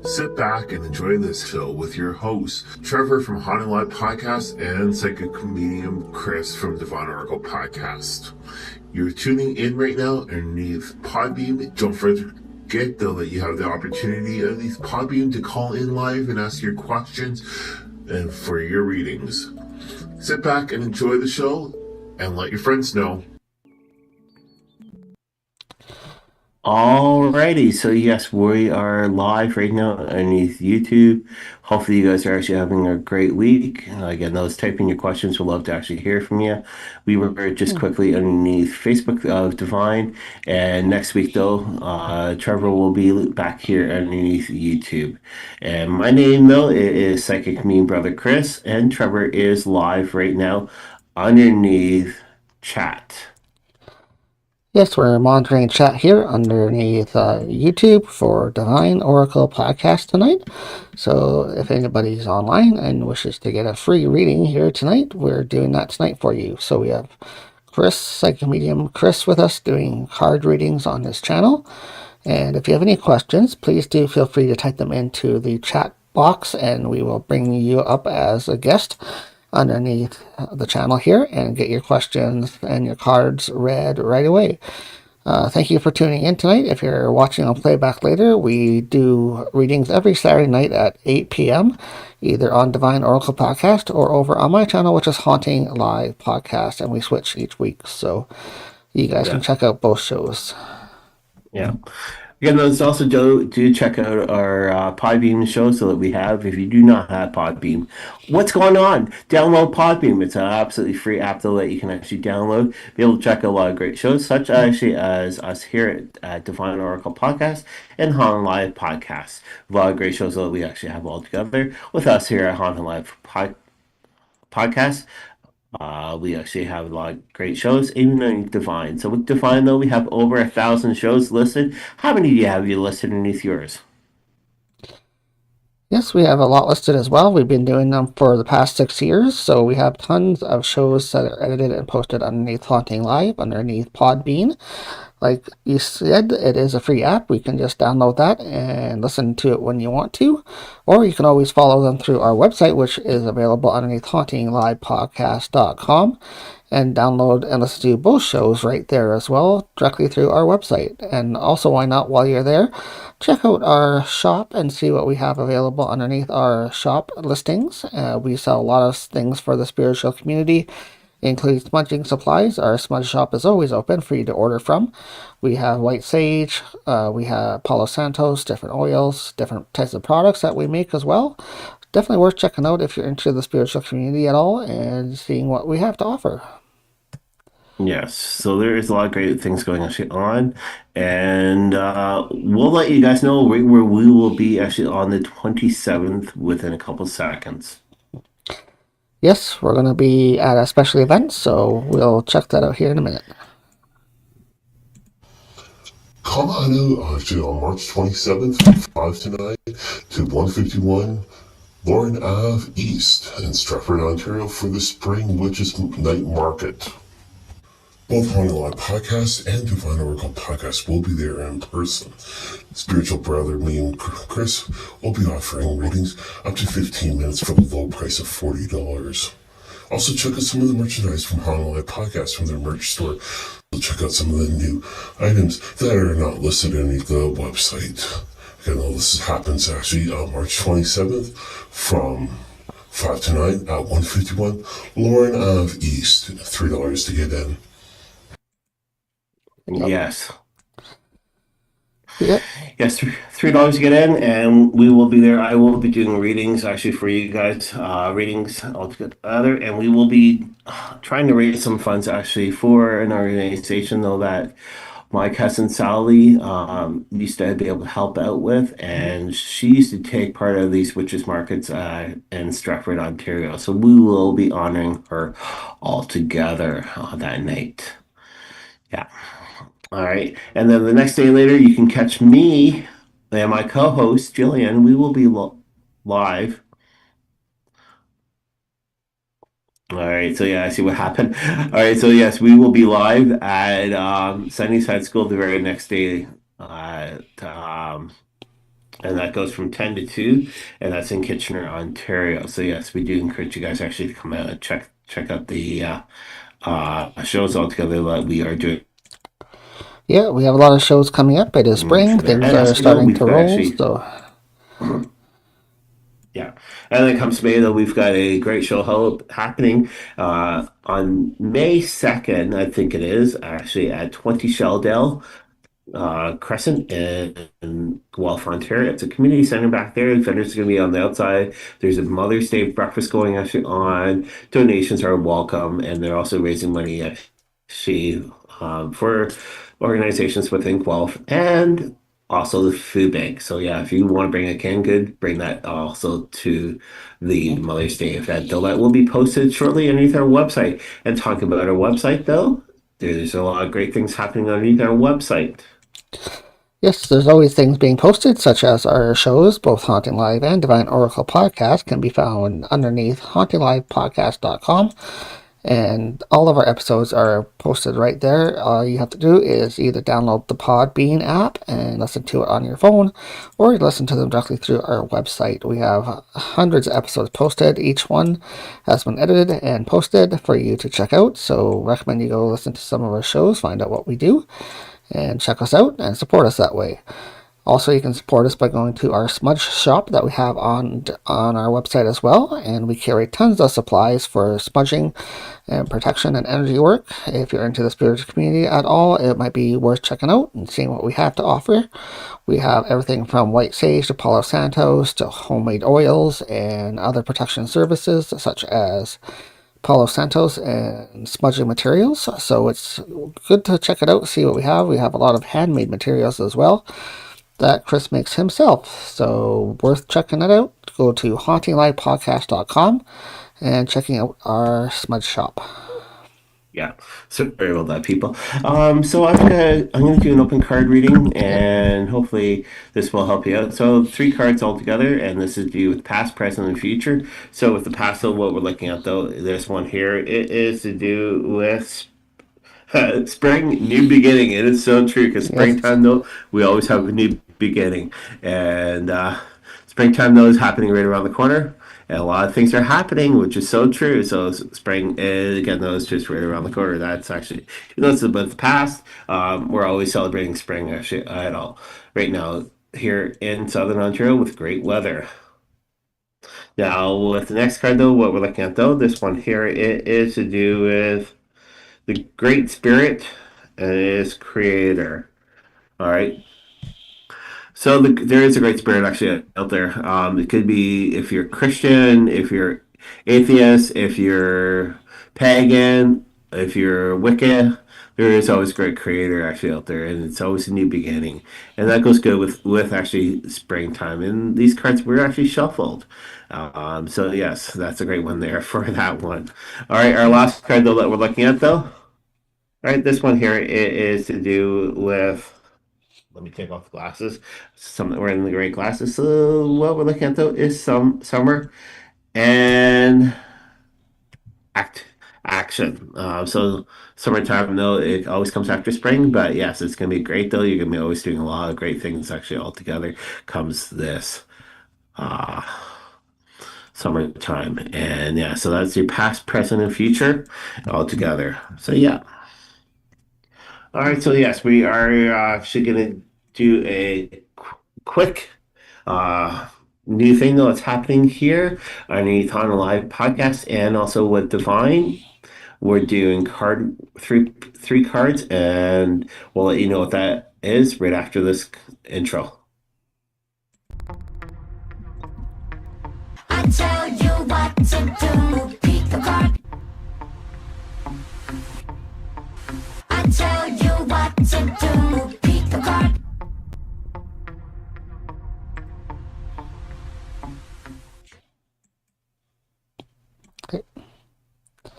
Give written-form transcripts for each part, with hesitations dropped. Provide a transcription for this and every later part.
Sit back and enjoy this show with your hosts, Trevor from Haunting Live Podcast and Psychic-Medium Chris from Divine Oracle Podcast. You're tuning in right now underneath Podbean. Don't forget, though, that you have the opportunity underneath Podbean to call in live and ask your questions and for your readings. Sit back and enjoy the show and let your friends know. Alrighty, so yes, we are live right now underneath YouTube. Hopefully, you guys are actually having a great week. Again, those typing your questions, we'd love to actually hear from you. We were just quickly underneath Facebook of Divine, and next week, though, Trevor will be back here underneath YouTube. And my name, though, is Psychic Mean Brother Chris, and Trevor is live right now underneath chat. Yes, we're monitoring chat here underneath YouTube for Divine Oracle Podcast tonight. So if anybody's online and wishes to get a free reading here tonight, we're doing that tonight for you. So we have Chris, Psychic-Medium Chris, with us doing card readings on this channel. And if you have any questions, please do feel free to type them into the chat box and we will bring you up as a guest underneath the channel here and get your questions and your cards read right away. Thank you for tuning in tonight. If you're watching on playback later, we do readings every Saturday night at 8 p.m., either on Divine Oracle Podcast or over on my channel, which is Haunting Live Podcast, and we switch each week. So you guys can check out both shows. Yeah. Again, let's also do check out our Podbean show so that we have, if you do not have Podbean, what's going on? Download Podbean. It's an absolutely free app though that you can actually download, be able to check out a lot of great shows, such actually as us here at Divine Oracle Podcast and Haunting Live Podcast. A lot of great shows that we actually have all together with us here at Haunting Live Podcast. We actually have a lot of great shows, even in Divine. So with Divine, though, we have over 1,000 shows listed. How many do you have listed underneath yours? Yes, we have a lot listed as well. We've been doing them for the past 6 years, so we have tons of shows that are edited and posted underneath Haunting Live, underneath Podbean. Like you said, it is a free app. We can just download that and listen to it when you want to. Or you can always follow them through our website, which is available underneath hauntinglivepodcast.com, and download and listen to both shows right there as well, directly through our website. And also, why not, while you're there, check out our shop and see what we have available underneath our shop listings. We sell a lot of things for the spiritual community, including smudging supplies. Our smudge shop is always open for you to order from. We have white sage, we have Palo Santos, different oils, different types of products that we make as well. Definitely worth checking out if you're into the spiritual community at all and seeing what we have to offer. Yes, so there is a lot of great things going actually on, and we'll let you guys know right where we will be actually on the 27th within a couple seconds. Yes, we're going to be at a special event, so we'll check that out here in a minute. Come on out actually on March 27th from 5 to 9 to 151 Lauren Ave East in Stratford, Ontario for the Spring Witches Night Market. Both Haunting Live Podcast and Divine Oracle Podcast will be there in person. Spiritual brother, me and Chris, will be offering readings up to 15 minutes for the low price of $40. Also, check out some of the merchandise from Haunting Live Podcast from their merch store. Check out some of the new items that are not listed on the website. Again, all this happens actually on March 27th from 5 to 9 at 151 Lauren Ave East. $3 to get in. Yes. Yep. Yes, $3 to get in, and we will be there. I will be doing readings actually for you guys, readings altogether, and we will be trying to raise some funds actually for an organization though that my cousin Sally used to be able to help out with, and she used to take part of these witches markets in Stratford, Ontario. So we will be honoring her all together that night. Yeah. All right. And then the next day later, you can catch me and my co-host, Gillian. We will be live. All right. So, yeah, I see what happened. All right. So, yes, we will be live at Sunnyside School the very next day and that goes from 10 to 2, and that's in Kitchener, Ontario. So yes, we do encourage you guys actually to come out and check out the shows altogether that we are doing. Yeah, we have a lot of shows coming up. It is spring. For there. Things And are actually, though, starting to we've got roll. actually, So yeah. And then comes May, though, we've got a great show happening on May 2nd, I think it is, actually, at 20 Shelldale Crescent in Guelph, Ontario. It's a community center back there. The vendors are going to be on the outside. There's a Mother's Day breakfast going actually on. Donations are welcome, and they're also raising money actually for organizations within Guelph and also the food bank. So yeah, if you want to bring a canned good, bring that also to the Mother's Day event. Though that will be posted shortly underneath our website. And talking about our website, though, there's a lot of great things happening underneath our website. yes, there's always things being posted, such as our shows, both Haunting Live and Divine Oracle Podcast, can be found underneath hauntinglivepodcast.com. And all of our episodes are posted right there. All you have to do is either download the Podbean app and listen to it on your phone, or you listen to them directly through our website. We have hundreds of episodes posted. Each one has been edited and posted for you to check out. So recommend you go listen to some of our shows, find out what we do, and check us out and support us that way. Also, you can support us by going to our smudge shop that we have on our website as well, and we carry tons of supplies for smudging and protection and energy work. If you're into the spiritual community at all, it might be worth checking out and seeing what we have to offer. We have everything from white sage to Palo Santos to homemade oils and other protection services such as Palo Santos and smudging materials. So it's good to check it out, see what we have. We have a lot of handmade materials as well that Chris makes himself. So worth checking it out. Go to hauntinglivepodcast.com and checking out our smudge shop. Yeah, so very well done, people. So I'm gonna do an open card reading, and hopefully this will help you out. So 3 cards altogether, and this is to do with past, present, and future. So with the past, though, what we're looking at though, this one here, it is to do with spring, new beginning. It is so true because Yes. springtime, though, we always have a new beginning, and springtime, though, is happening right around the corner. And a lot of things are happening, which is so true. So spring, again, though, is just right around the corner. That's actually, you know, it's about the past. We're always celebrating spring, actually, at all. Right now, here in Southern Ontario with great weather. Now, with the next card, though, what we're looking at, though, this one here, it is to do with the Great Spirit and its creator. All right. So there is a Great Spirit actually out there. It could be if you're Christian, if you're atheist, if you're pagan, if you're Wicca. There is always a great creator actually out there, and it's always a new beginning, and that goes good with actually springtime. And these cards were actually shuffled. So yes, that's a great one there for that one. All right, our last card though that we're looking at though. All right, this one here is to do with. Let me take off the glasses. Some we're in the great glasses. So what we're looking at though is some summer and action. So summertime though it always comes after spring, but yes, it's gonna be great though. You're gonna be always doing a lot of great things actually all together. Comes this summertime, and yeah, so that's your past, present, and future all together. So yeah. All right, so yes, we are actually going to do a quick uh, new thing though that's happening here underneath on a live podcast and also with Divine. We're doing three cards, and we'll let you know what that is right after this intro. I tell you what to do, pick the card. I tell you what to do, pick the card.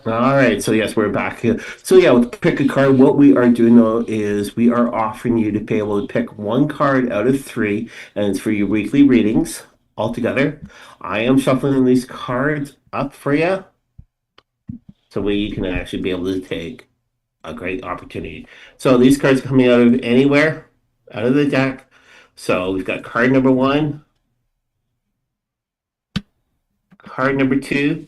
All right, so yes, we're back here. So yeah, with pick a card, what we are doing now is we are offering you to be able to pick 1 card out of 3, and it's for your weekly readings altogether. I am shuffling these cards up for you, so you can actually be able to take a great opportunity. So these cards coming out of anywhere, out of the deck, So we've got card number 1, card number 2,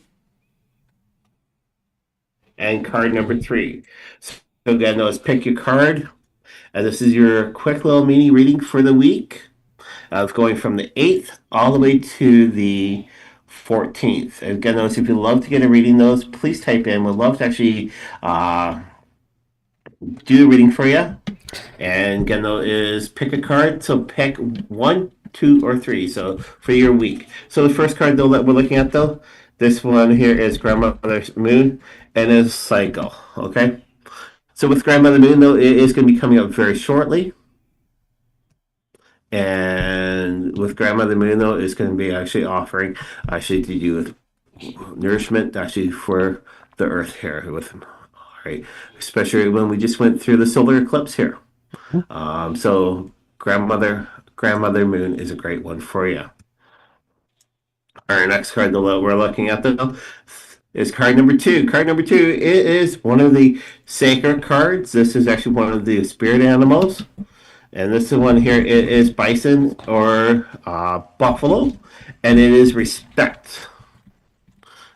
and card number 3. So again, let's pick your card. And this is your quick little mini reading for the week of going from the 8th all the way to the 14th. And again, those, if you love to get a reading, those, please type in. We'd love to actually do a reading for you. And again, though, is pick a card. So pick 1, 2, or 3. So for your week. So the first card, though, that we're looking at, though, this one here is Grandmother Moon and is Cycle. Okay. So with Grandmother Moon, though, it is going to be coming up very shortly. And with Grandmother Moon, though, it's going to be actually offering actually to do with nourishment actually for the earth here with them. All right. Especially when we just went through the solar eclipse here. So Grandmother Moon is a great one for you. Our next card that we're looking at, though, is card number 2. Card number 2 is one of the sacred cards. This is actually one of the spirit animals. And this one here is bison or buffalo. And it is respect.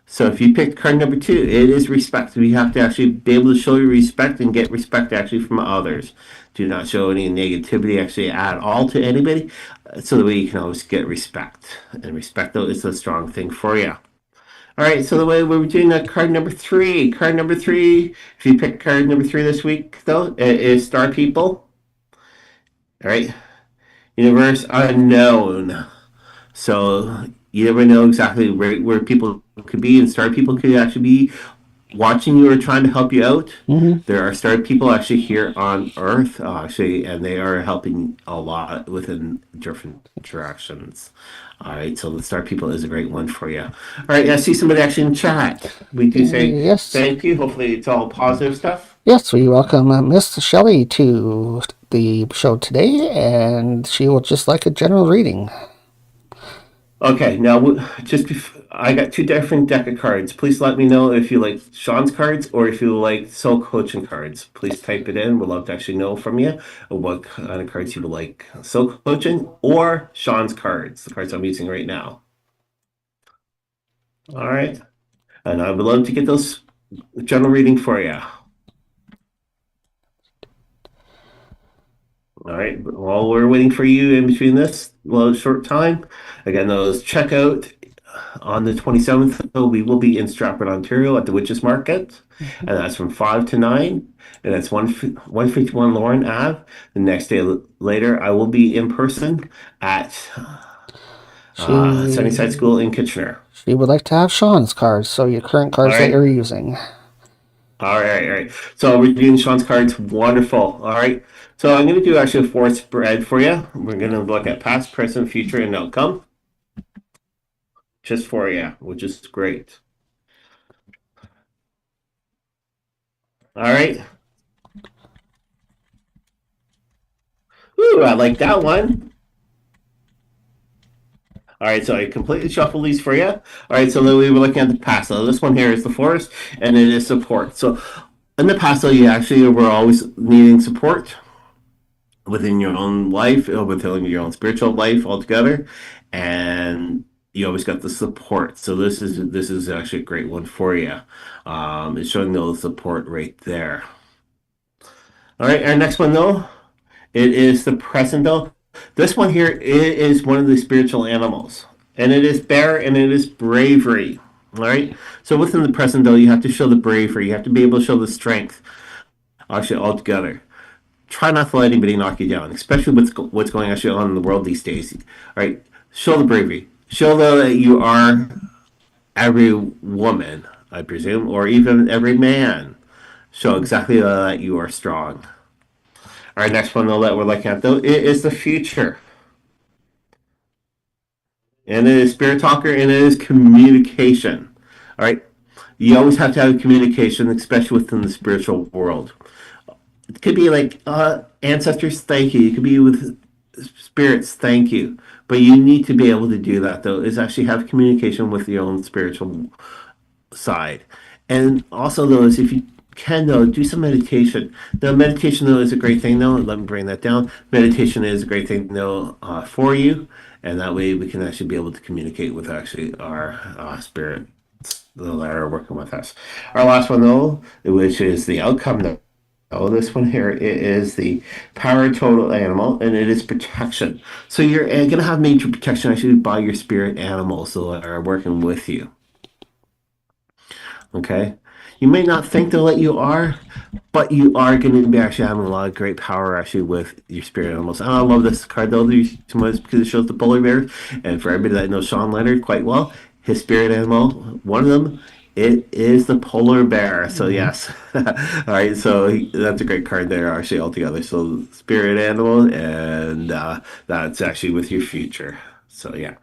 So if you picked card number 2, it is respect. You have to actually be able to show your respect and get respect actually from others. Do not show any negativity actually at all to anybody. So that way you can always get respect. And respect, though, is a strong thing for you. All right, so the way we're doing card number 3. Card number 3, if you pick card number 3 this week, though, it is Star People. All right, Universe Unknown. So you never know exactly where people could be, and Star People could actually be watching you or trying to help you out. There are Star People actually here on Earth, actually, and they are helping a lot within different directions. All right, so the Star People is a great one for you. All right, I see somebody actually in chat. We do say Yes. thank you. Hopefully it's all positive stuff. Yes, we welcome Miss Shelley to the show today, and she will just like a general reading. Okay, now I got 2 different deck of cards. Please let me know if you like Sean's cards or if you like soul coaching cards. Please type it in. We'd love to actually know from you what kind of cards you would like, soul coaching or Sean's cards, the cards I'm using right now. All right, and I would love to get those general reading for you. All right, while we're waiting for you in between this short time, again, those check out on the 27th. We will be in Stratford, Ontario at the Witches Market, and that's from 5 to 9, and that's 151 Lauren Ave. The next day later, I will be in person at Sunnyside School in Kitchener. She would like to have Sean's cards, so your current cards that you're using. All right. So we're doing Sean's cards. Wonderful. All right. So I'm going to do actually a 4 spread for you. We're going to look at past, present, future, and outcome. Just for you, which is great. All right. Ooh, I like that one. All right, so I completely shuffled these for you. All right, so then we were looking at the past. So this one here is the forest, and it is support. So in the past, though, you actually were always needing support within your own life, within your own spiritual life altogether, and you always got the support. So this is actually a great one for you. It's showing the support right there. All right, our next one, though, it is the present, though. This one here is one of the spiritual animals, and it is bear, and it is bravery. All right. So within the present, though, you have to show the bravery. You have to be able to show the strength, actually, all together. Try not to let anybody knock you down, especially with what's going actually on in the world these days. All right. Show the bravery. Show that you are every woman, I presume, or even every man. Show exactly that you are strong. Our next one, though, that we're looking at, though, it is the future. And it is Spirit Talker, and it is communication. All right? You always have to have communication, especially within the spiritual world. It could be like, ancestors, thank you. It could be with spirits, thank you. But you need to be able to do that, though, is actually have communication with your own spiritual side. And also, though, is if you can though do some meditation. Now, meditation though is a great thing though. Let me bring that down. Meditation is a great thing though for you, and that way we can actually be able to communicate with actually our spirit that are working with us. Our last one though, which is the outcome though. Oh, this one here it is the power total animal, and it is protection. So you're going to have major protection actually by your spirit animals that are working with you. Okay, you may not think though that you are, but you are going to be actually having a lot of great power actually with your spirit animals. And I love this card though, because it shows the polar bear. And for everybody that knows Sean Leonard quite well, his spirit animal, one of them, it is the polar bear. So yes, all right. So that's a great card there actually altogether. So spirit animal, and that's actually with your future. So yeah.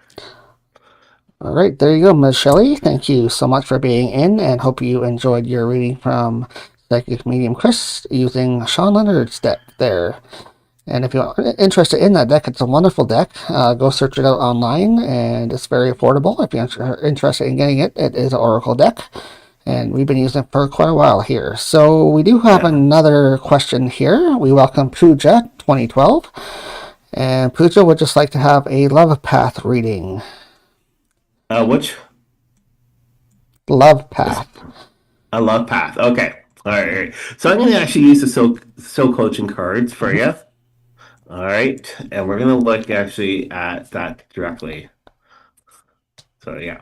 All right, there you go, Ms. Shelley. Thank you so much for being in, and hope you enjoyed your reading from Psychic-Medium Chris using Sean Leonard's deck there. And if you're interested in that deck, it's a wonderful deck. Go search it out online, and it's very affordable. If you're interested in getting it, it is an Oracle deck, and we've been using it for quite a while here. So we do have another question here. We welcome Pooja 2012, and Pooja would just like to have a love path reading. Which? Love path. A love path. Okay. All right. So I'm going to actually use the soul coaching cards for you. All right. And we're going to look actually at that directly. So, yeah.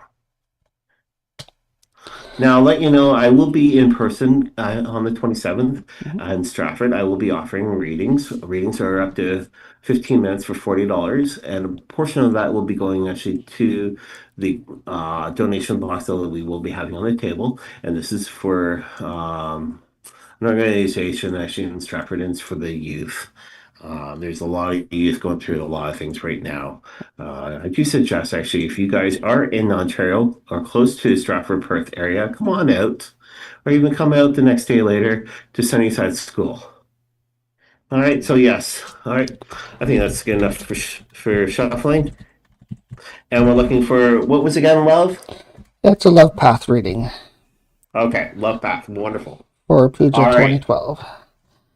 Now, I'll let you know, I will be in person on the 27th in Stratford. I will be offering readings. Readings are up to 15 minutes for $40, and a portion of that will be going actually to the donation box that we will be having on the table. And this is for an organization actually in Stratford, and it's for the youth. There's a lot of youth going through a lot of things right now. I do suggest actually, if you guys are in Ontario or close to the Stratford Perth area, come on out, or even come out the next day later to Sunnyside School. All right, so yes, all right, I think that's good enough for shuffling. And we're looking for, what was again, love? It's a love path reading. Okay, love path, wonderful. For Pooja 2012.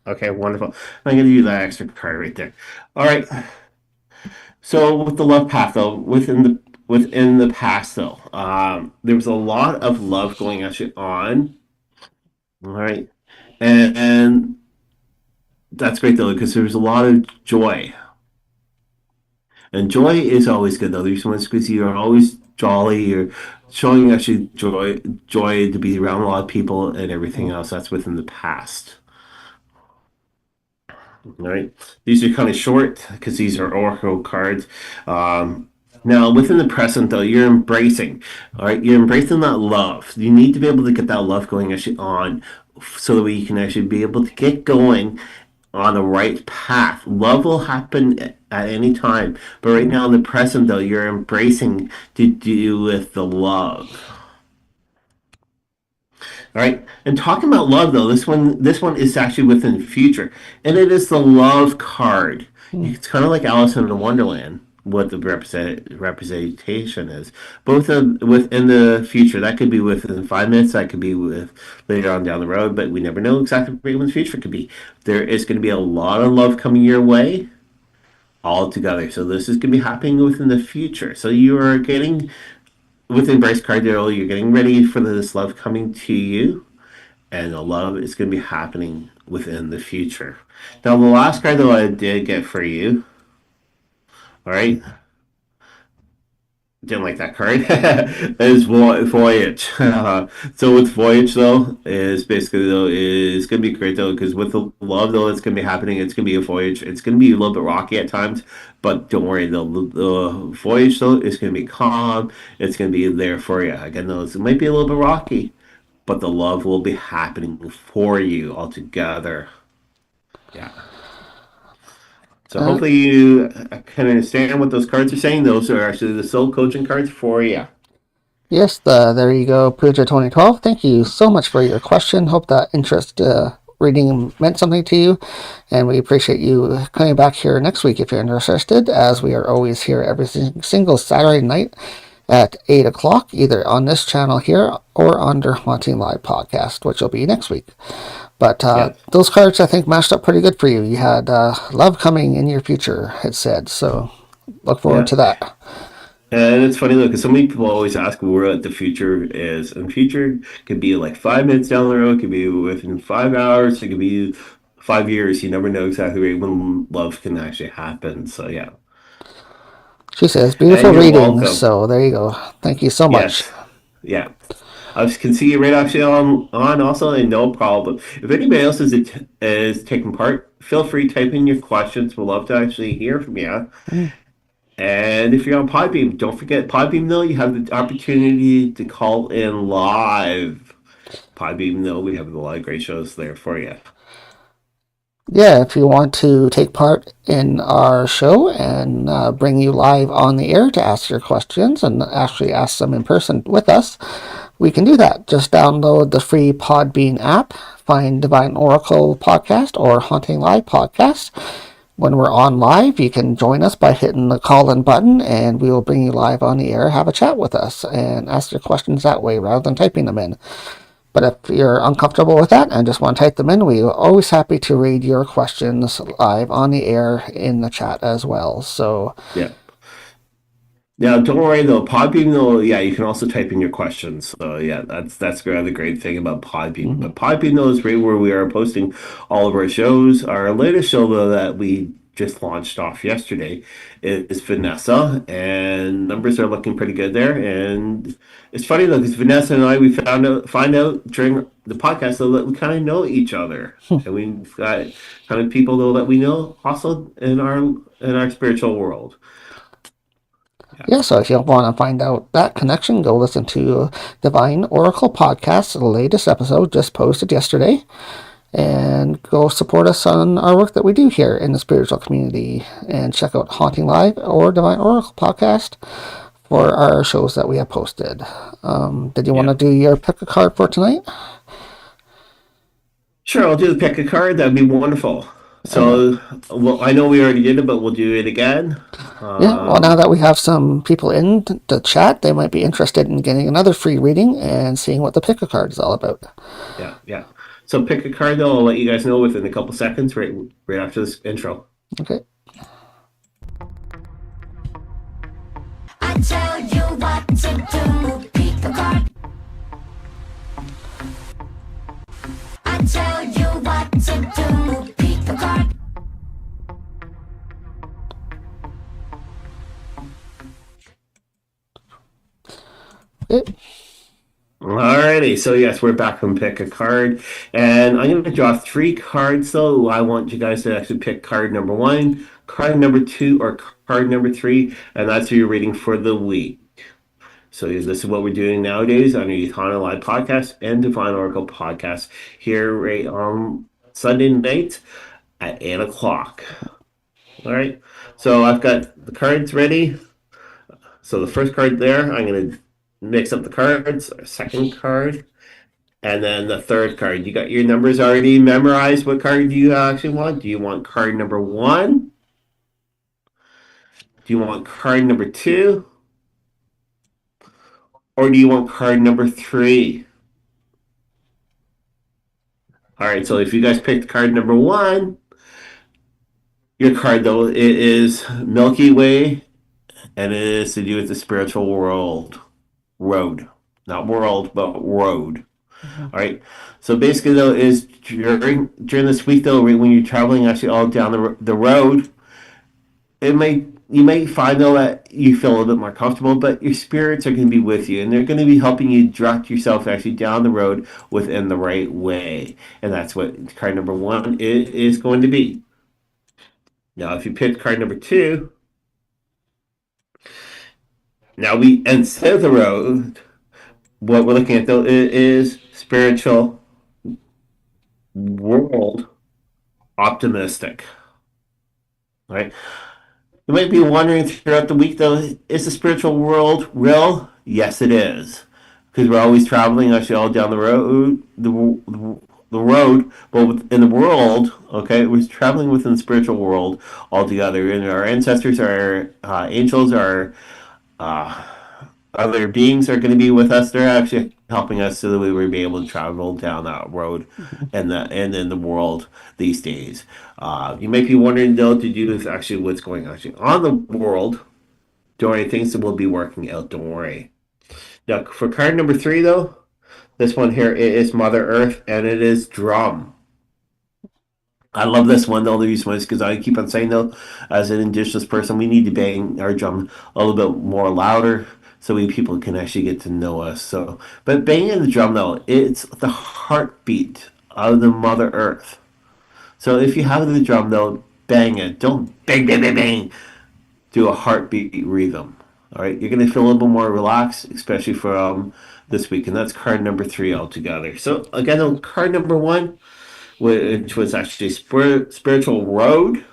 Okay, wonderful. I'm going to use that extra card right there. All right. So with the love path, though, within the past, though, there was a lot of love going actually on. All right, and that's great though, because there was a lot of joy. And joy is always good though. There's someone because you're always jolly. You're showing actually joy to be around a lot of people and everything else. That's within the past. All right, these are kind of short because these are oracle cards. Now, within the present, though, you're embracing. All right, you're embracing that love. You need to be able to get that love going actually on, so that you can actually be able to get going on the right path. Love will happen at any time, but right now in the present, though, you're embracing to do with the love. All right, and talking about love though, this one is actually within the future, and it is the love card. It's kind of like Alice in Wonderland, what the representation is. Both within the future. That could be within 5 minutes. That could be with later on down the road, but we never know exactly when the future could be. There is going to be a lot of love coming your way, all together. So this is going to be happening within the future. So you are getting. With Embrace card, you're getting ready for this love coming to you, and the love is going to be happening within the future. Now, the last card that I did get for you, all right, didn't like that card, is Voyage. So with Voyage, though, is basically, though, is going to be great, though, because with the love, though, that's going to be happening, it's going to be a voyage. It's going to be a little bit rocky at times, but don't worry, the voyage, though, is going to be calm. It's going to be there for you. Again, though, it might be a little bit rocky, but the love will be happening for you altogether. Yeah. So hopefully you can understand what those cards are saying. Those are actually the soul coaching cards for you. Yes, there you go, Pooja 2012. Thank you so much for your question. Hope that interest reading meant something to you, and we appreciate you coming back here next week if you're interested, as we are always here every single Saturday night at 8 o'clock, either on this channel here or under Haunting Live Podcast, which will be next week. But those cards, I think, matched up pretty good for you. You had love coming in your future, it said. So look forward to that. And it's funny though, because so many people always ask where the future is, and future could be like 5 minutes down the road, it could be within 5 hours, it could be 5 years. You never know exactly when love can actually happen. So yeah. She says, beautiful reading. Welcome. So there you go. Thank you so much. Yeah. I can see you right actually on also, and no problem. If anybody else is taking part, feel free to type in your questions. We'll love to actually hear from you. And if you're on Podbean, don't forget Podbean though, you have the opportunity to call in live. Podbean though, we have a lot of great shows there for you. Yeah, if you want to take part in our show and bring you live on the air to ask your questions and actually ask them in person with us, we can do that. Just download the free Podbean app, find Divine Oracle Podcast or Haunting Live Podcast. When we're on live, you can join us by hitting the call-in button, and we will bring you live on the air, have a chat with us, and ask your questions that way rather than typing them in. But if you're uncomfortable with that and just want to type them in, we are always happy to read your questions live on the air in the chat as well. So yeah. Now, don't worry though, Podbean though, yeah, you can also type in your questions. So yeah, that's the other great thing about Podbean. But Podbean though is right where we are posting all of our shows. Our latest show though that we just launched off yesterday is Vanessa, and numbers are looking pretty good there. And it's funny though, because Vanessa and I, we find out during the podcast though that we kind of know each other, and we've got kind of people though that we know also in our spiritual world. Yeah, so if you want to find out that connection, go listen to Divine Oracle Podcast, the latest episode just posted yesterday, and go support us on our work that we do here in the spiritual community, and check out Haunting Live or Divine Oracle Podcast for our shows that we have posted. Did you want to do your pick a card for tonight? Sure, I'll do the pick a card. That'd be wonderful. So, well, I know we already did it, but we'll do it again. Yeah, well, now that we have some people in the chat, they might be interested in getting another free reading and seeing what the pick a card is all about. Yeah. So pick a card, though. I'll let you guys know within a couple seconds, right after this intro. Okay. I tell you what to do, pick a card. I tell you what to do, pick a card. Okay. Alrighty, so yes, we're back from pick a card, and I'm going to draw 3 cards. Though I want you guys to actually pick card number 1, card number 2, or card number 3, and that's your reading for the week. So this is what we're doing nowadays on the Haunting Live Podcast and Divine Oracle Podcast here right on Sunday night at 8 o'clock. All right, so I've got the cards ready. So the first card there, I'm going to mix up the cards. Second card, and then the third card. You got your numbers already memorized. What card do you actually want? Do you want card number 1? Do you want card number 2? Or do you want card number 3? All right, so if you guys picked card number 1, your card though it is Milky Way, and it is to do with the spiritual road, not world, but road. All right. So basically, though, is during this week, though, when you're traveling actually all down the road, you may find though that you feel a little bit more comfortable, but your spirits are going to be with you, and they're going to be helping you direct yourself actually down the road within the right way, and that's what card number 1 is going to be. Now, if you pick card number 2, now instead of the road, what we're looking at though is spiritual world optimistic. All right. You might be wondering throughout the week though, is the spiritual world real? Yes, it is, because we're always traveling actually all down the road, the road, but in the world, okay, we're traveling within the spiritual world altogether, and our ancestors, our angels, our other beings are going to be with us. They're actually helping us so that we will be able to travel down that road and in the world these days. You might be wondering though to do with actually what's going actually on the world. Don't worry, things will be working out. Don't worry. Now for card number 3 though, this one here it is Mother Earth and it is drum. I love this one. The only reason is because I keep on saying though, as an Indigenous person, we need to bang our drum a little bit more louder so people can actually get to know us. So, but banging the drum though, it's the heartbeat of the Mother Earth. So if you have the drum though, bang it. Don't bang bang bang bang. Do a heartbeat rhythm. All right, you're gonna feel a little bit more relaxed, especially for this week, and that's card number 3 altogether. So again, on card number 1, which was actually spiritual road.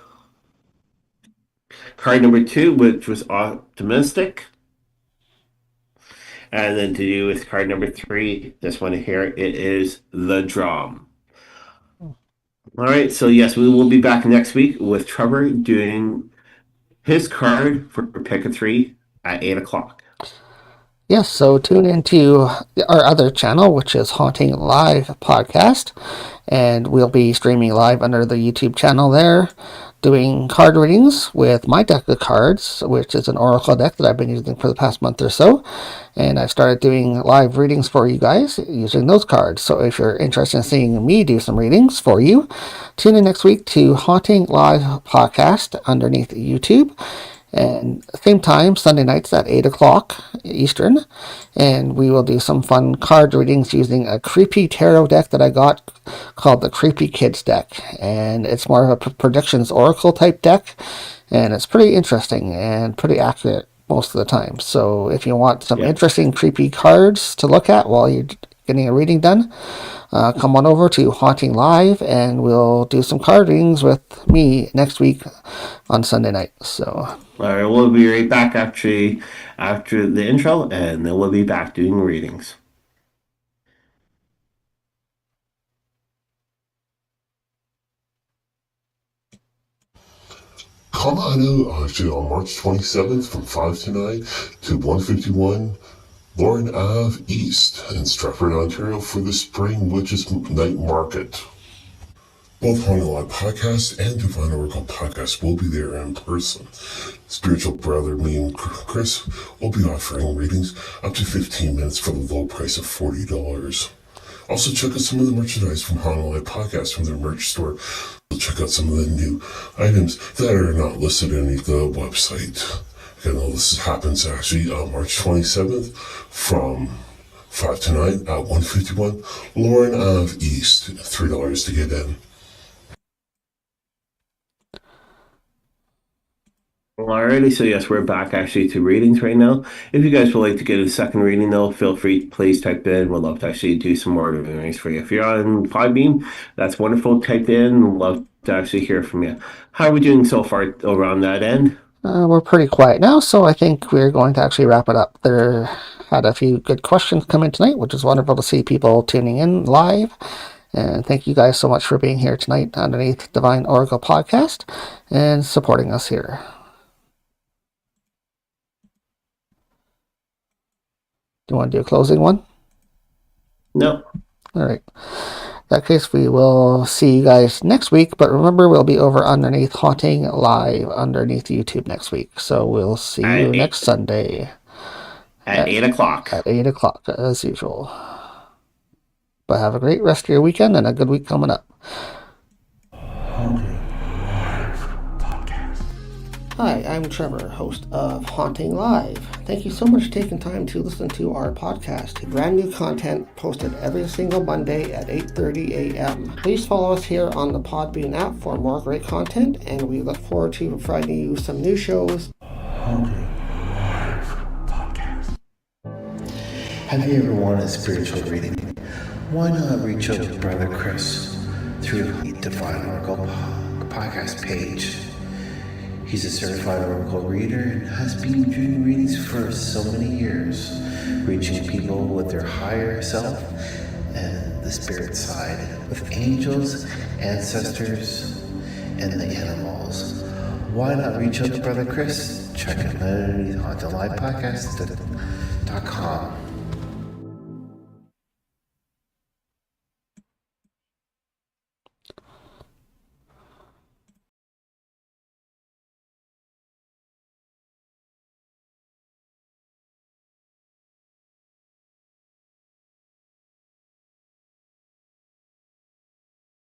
Card number 2, which was optimistic. And then to do with card number 3, this one here, it is the drum. All right, so yes, we will be back next week with Trevor doing his card for pick a 3 at 8 o'clock. Yes, so tune into our other channel, which is Haunting Live Podcast, and we'll be streaming live under the YouTube channel there, doing card readings with my deck of cards, which is an oracle deck that I've been using for the past month or so, and I've started doing live readings for you guys using those cards. So if you're interested in seeing me do some readings for you, tune in next week to Haunting Live Podcast underneath YouTube. And same time, Sunday nights at 8 o'clock Eastern. And we will do some fun card readings using a creepy tarot deck that I got called the Creepy Kids deck. And it's more of a predictions oracle type deck. And it's pretty interesting and pretty accurate most of the time. So if you want some interesting creepy cards to look at while you're getting a reading done, come on over to Haunting Live and we'll do some card readings with me next week on Sunday night. So all right, we'll be right back after the intro, and then we'll be back doing readings. Come on out actually on March 27th from 5 to 9 to 151 Lauren Ave East in Stratford, Ontario for the Spring Witches Night Market. Both Haunting Live Podcast and Divine Oracle Podcast will be there in person. Spiritual brother, me and Chris will be offering readings up to 15 minutes for the low price of $40. Also check out some of the merchandise from Haunting Live Podcast from their merch store. Check out some of the new items that are not listed in the website. Again, all this happens actually on March 27th from 5 to 9 at 151 Lauren Ave East. $3 to get in. Alrighty, so yes, we're back actually to readings right now. If you guys would like to get a second reading though, feel free to please type in. We'd love to actually do some more readings for you. If you're on Podbean, that's wonderful. Type in. We'd love to actually hear from you. How are we doing so far over on that end? we're pretty quiet now, so I think we're going to actually wrap it up. There had a few good questions come in tonight, which is wonderful to see people tuning in live. And thank you guys so much for being here tonight underneath Divine Oracle Podcast and supporting us here. Do you want to do a closing one? No. All right. In that case, we will see you guys next week. But remember, we'll be over underneath Haunting Live underneath YouTube next week. So we'll see you next Sunday. At 8 o'clock. At 8 o'clock, as usual. But have a great rest of your weekend and a good week coming up. Hi, I'm Trevor, host of Haunting Live. Thank you so much for taking time to listen to our podcast. Brand new content posted every single Monday at 8:30 a.m. Please follow us here on the Podbean app for more great content, and we look forward to providing you some new shows. Haunting Live Podcast. Have you ever wanted a spiritual reading? Why not reach out to Brother Chris through the Divine Oracle podcast page? He's a certified oracle reader and has been doing readings for so many years, reaching people with their higher self and the spirit side, with angels, ancestors, and the animals. Why not reach out to Brother Chris? Check him out underneath Haunting Live Podcast hauntinglivepodcast.com.